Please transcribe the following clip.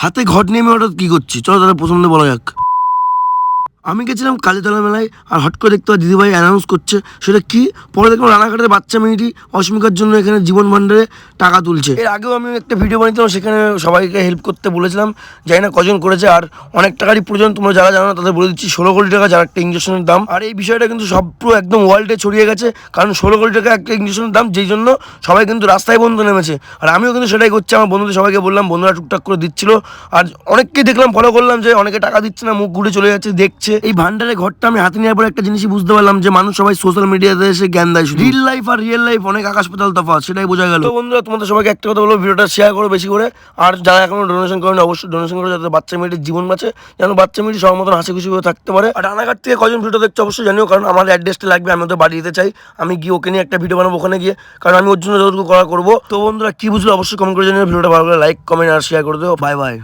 হাতে ঘট নিয়ে আমি হঠাৎ কি করছি, চলো তাহলে প্রথম দিয়ে বলা যাক। আমি গেছিলাম কালীতলা মেলায়, আর হট করে দেখতে দিদিভাই অ্যানাউন্স করছে। সেটা কি? পরে দেখলাম রানাঘাটের বাচ্চা মেয়েটি অস্মিকার জন্য এখানে জীবন ভান্ডারে টাকা তুলছে। এর আগেও আমি একটা ভিডিও বানিয়েছিলাম, সেখানে সবাইকে হেল্প করতে বলেছিলাম, জানি না কজন করেছে। আর অনেক টাকারই প্রয়োজন, তোমরা যারা জানো না তাদের বলে দিচ্ছি, 16 কোটি টাকা যার একটা ইঞ্জেকশনের দাম। আর এই বিষয়টা কিন্তু সব পুরো একদম ওয়ার্ল্ডে ছড়িয়ে গেছে, কারণ 16 কোটি টাকা একটা ইঞ্জেকশনের দাম, যেই জন্য সবাই কিন্তু রাস্তায় বন্ধ নেমেছে। আর আমিও কিন্তু সেটাই করছি, আমার বন্ধুদের সবাইকে বললাম, বন্ধুরা টুকটাক করে দিচ্ছিল। আর অনেককেই দেখলাম, ফলো করলাম যে অনেকে টাকা দিচ্ছে না, মুখ ঘুরে চলে যাচ্ছে, দেখছে। এই ভান্ডারে ঘরটা আমি হাতে নেওয়ার পর একটা জিনিসই বুঝতে পারলাম, যে মানুষ সবাই সোশ্যাল মিডিয়াতে এসে জ্ঞান দেয়। রিল লাইফ আর রিয়েল লাইফ অনেক আকাশ পাতাল তফাৎ, সেটাই বোঝা গেল। তো বন্ধুরা, তোমাদের সবাইকে একটা কথা বলবো, ভিডিওটা শেয়ার করো বেশি করে। আর যারা এখনো ডোনেশন করেন, অবশ্যই ডোনেশন করো, যাতে বাচ্চা মেয়েটির জীবন বাঁচে, যেন বাচ্চা মেয়েটি সবার মতন হাসি খুশি হয়ে থাকতে পারে। আর রানাঘাট থেকে কজন ভিডিও দেখছো অবশ্যই জানিও, কারণ আমার অ্যাড্রেসটা লাগবে, আমি ওদের বাড়ি যেতে চাই। আমি গিয়ে ওকে নিয়ে একটা ভিডিও বানাবো ওখানে গিয়ে, কারণ আমি ওর জন্য যতটুকু করা করবো। তো বন্ধুরা, কি বুঝলো অবশ্যই কমেন্ট করে জানিও। ভিডিওটা ভালো করে লাইক, কমেন্ট আর শেয়ার করে দিও। Bye bye.